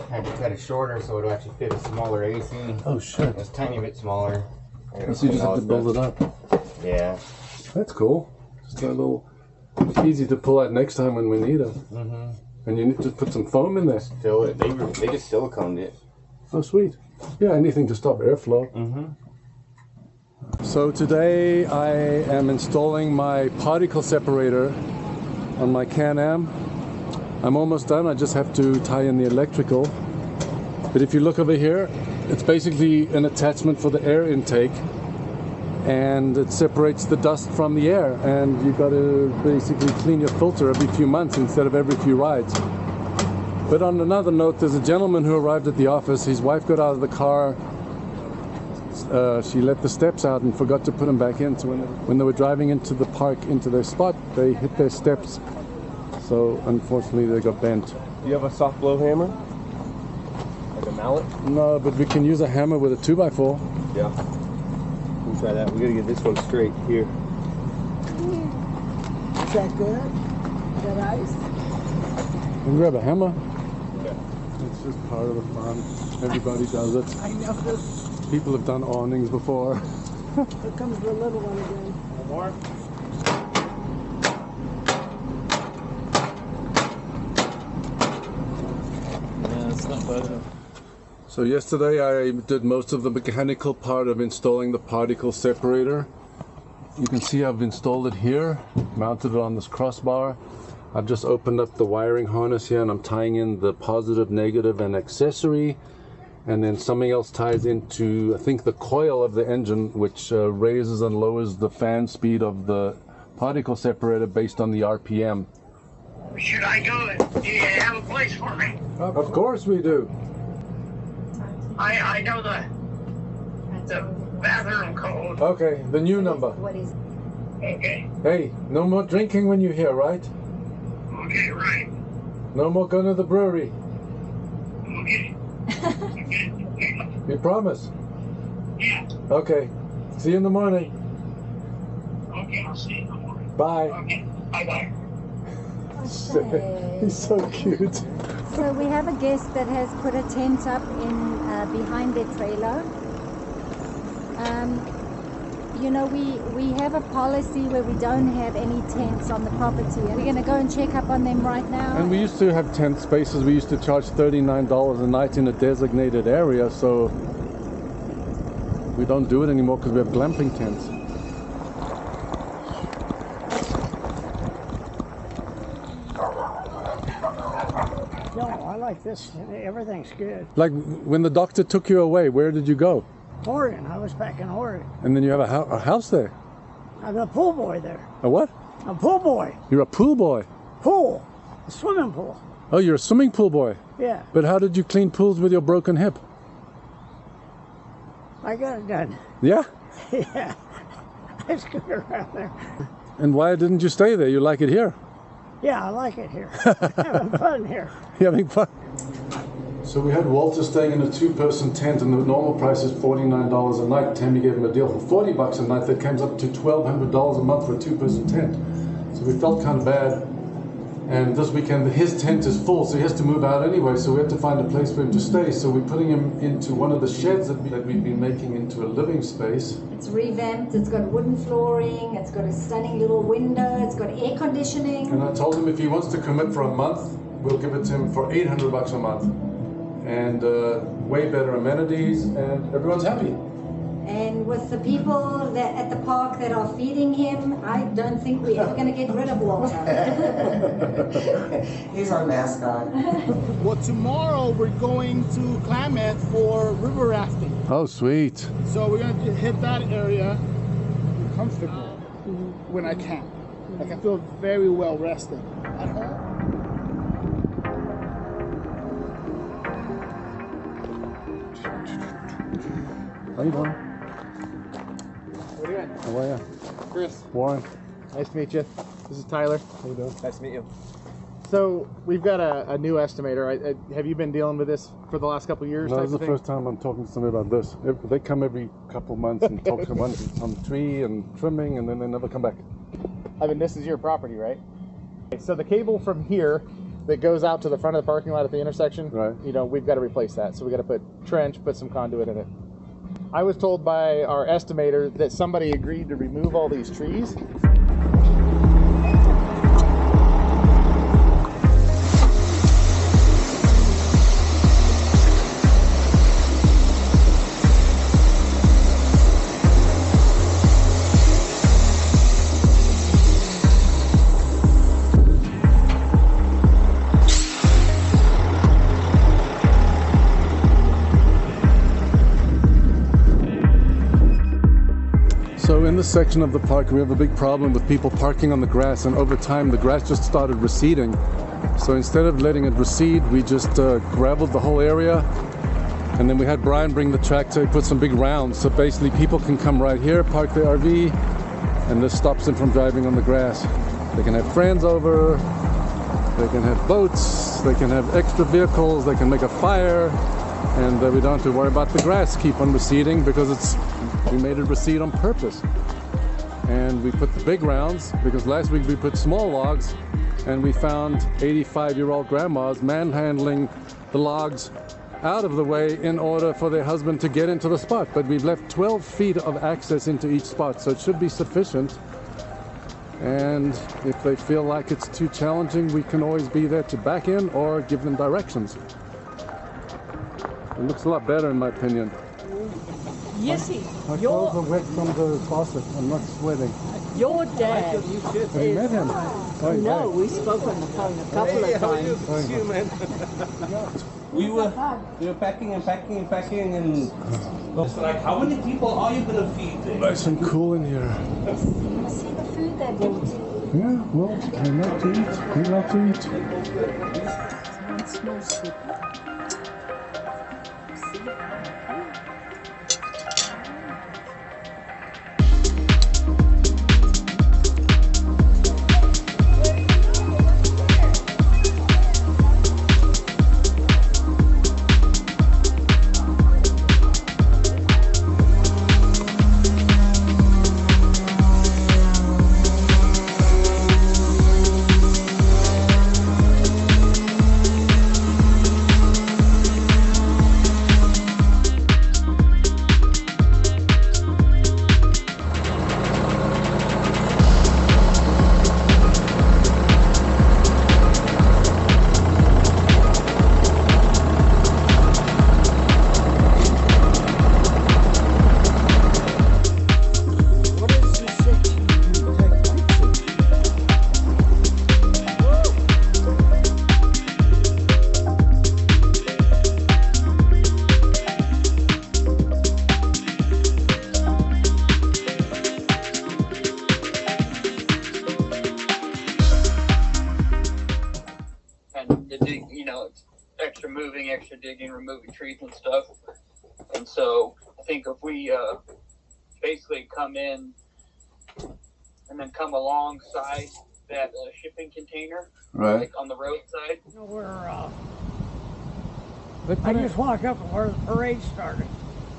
Had to cut it shorter so it'll actually fit a smaller AC. Oh shit. It's a tiny bit smaller. So you just have to build it up. Yeah. That's cool. Just a little easy to pull out next time when we need it. Mm-hmm. And you need to put some foam in there. Still, they just siliconed it. Oh, sweet. Yeah, anything to stop airflow. Mm-hmm. So today I am installing my particle separator on my Can-Am. I'm almost done. I just have to tie in the electrical. But if you look over here, it's basically an attachment for the air intake, and it separates the dust from the air, and you've got to basically clean your filter every few months instead of every few rides. But on another note, there's a gentleman who arrived at the office. His wife got out of the car. She let the steps out and forgot to put them back in. So when they were driving into the park, into their spot, they hit their steps. So unfortunately, they got bent. Do you have a soft blow hammer? Like a mallet? No, but we can use a hammer with a 2x4. Yeah. We'll try that. We gotta get this one straight here. Is that good? Is that ice? You can grab a hammer. Yeah. It's just part of the fun. Everybody does it. I know. People have done awnings before. Here comes the little one again. One more? Yeah, it's not bad. So yesterday I did most of the mechanical part of installing the particle separator. You can see I've installed it here, mounted it on this crossbar. I've just opened up the wiring harness here and I'm tying in the positive, negative, and accessory. And then something else ties into, I think, the coil of the engine, which raises and lowers the fan speed of the particle separator based on the RPM. Should I go? Do you have a place for me? Of course we do. I know the bathroom code. Okay, the new number. What is it? Okay. Hey, no more drinking when you're here, right? Okay, right. No more going to the brewery. Okay. You promise? Yeah. Okay. See you in the morning. Okay, I'll see you in the morning. Bye. Okay. Bye-bye. He's so cute. So we have a guest that has put a tent up in behind their trailer. You know, we have a policy where we don't have any tents on the property. Are we going to go and check up on them right now? And we used to have tent spaces. We used to charge $39 a night in a designated area, so we don't do it anymore because we have glamping tents. No, I like this. Everything's good. Like when the doctor took you away, where did you go? Oregon. I was back in Oregon. And then you have a house there. I'm a pool boy there. A what? A pool boy. You're a pool boy. Pool. A swimming pool. Oh, you're a swimming pool boy. Yeah. But how did you clean pools with your broken hip? I got it done. Yeah? Yeah. I scoot around there. And why didn't you stay there? You like it here? Yeah, I like it here. Having fun here. You having fun? So we had Walter staying in a two-person tent, and the normal price is $49 a night. Tammy gave him a deal for $40 a night. That comes up to $1,200 a month for a two-person tent. So we felt kind of bad. And this weekend, his tent is full, so he has to move out anyway. So we had to find a place for him to stay. So we're putting him into one of the sheds that we've been making into a living space. It's revamped, it's got wooden flooring, it's got a stunning little window, it's got air conditioning. And I told him if he wants to commit for a month, we'll give it to him for $800 a month. And way better amenities, and everyone's happy. And with the people that at the park that are feeding him, I don't think we're ever going to get rid of Walter. He's our mascot. Well, tomorrow we're going to Klamath for river rafting. Oh, sweet. So we're going to hit that area. I'm comfortable when I camp. Like I feel very well rested at home. How you doing? What are you doing? How are you? Chris. Warren. Nice to meet you. This is Tyler. How you doing? Nice to meet you. So we've got a new estimator. Have you been dealing with this for the last couple of years? No, type this is of the thing? first time I'm talking to somebody about this. They come every couple months and talk to one on tree and trimming, and then they never come back. I mean, this is your property, right? Okay, so the cable from here that goes out to the front of the parking lot at the intersection, Right. you know, we've got to replace that. So we got to put some conduit in it. I was told by our estimator that somebody agreed to remove all these trees. So in this section of the park, we have a big problem with people parking on the grass, and over time the grass just started receding. So instead of letting it recede, we just graveled the whole area, and then we had Brian bring the tractor, put some big rounds, so basically people can come right here, park their RV, and this stops them from driving on the grass. They can have friends over, they can have boats, they can have extra vehicles, they can make a fire, and we don't have to worry about the grass keep on receding because we made it recede on purpose. And we put the big rounds because last week we put small logs, and we found 85-year-old grandmas manhandling the logs out of the way in order for their husband to get into the spot. But we've left 12 feet of access into each spot, so it should be sufficient. And if they feel like it's too challenging, we can always be there to back in or give them directions. It looks a lot better in my opinion. Yesy, My clothes are wet from the faucet. I'm not sweating. your dad Have you met him? Oh, no, we spoke on the phone a couple of times. We were packing and it's like, how many people are you gonna feed there? Nice and cool in here. See the food they brought. Yeah, well, I like to eat. We like to eat. One small sip. Extra digging, removing trees and stuff. And so I think if we basically come in and then come alongside that shipping container, Right. like on the roadside. You know where I just walk up where the parade started,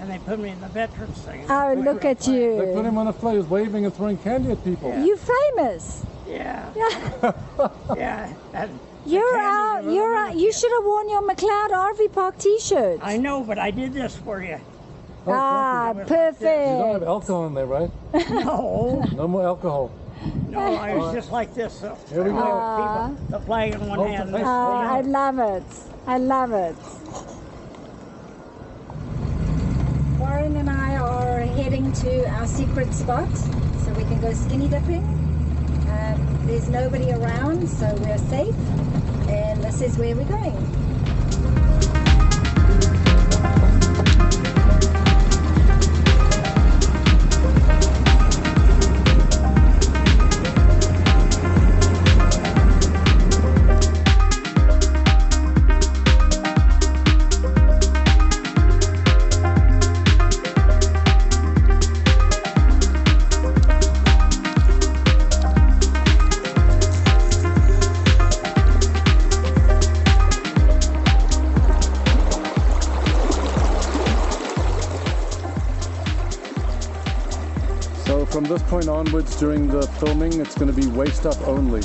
and they put me in the veterans thing. Oh, look at you. They put him on a float. He was waving and throwing candy at people. Yeah. You famous. Yeah. Yeah. And You're out. You're out. You should have worn your McCloud RV Park T-shirt. I know, but I did this for you. Ah, You don't have perfect. alcohol in there, right? No. No more alcohol. No, I was just like this. So. Here we go. People, the flag in one Hold hand. the face. I love it. I love it. Warren and I are heading to our secret spot so we can go skinny dipping. There's nobody around, so we're safe. And this is where we're going. So from this point onwards during the filming, it's going to be waist up only.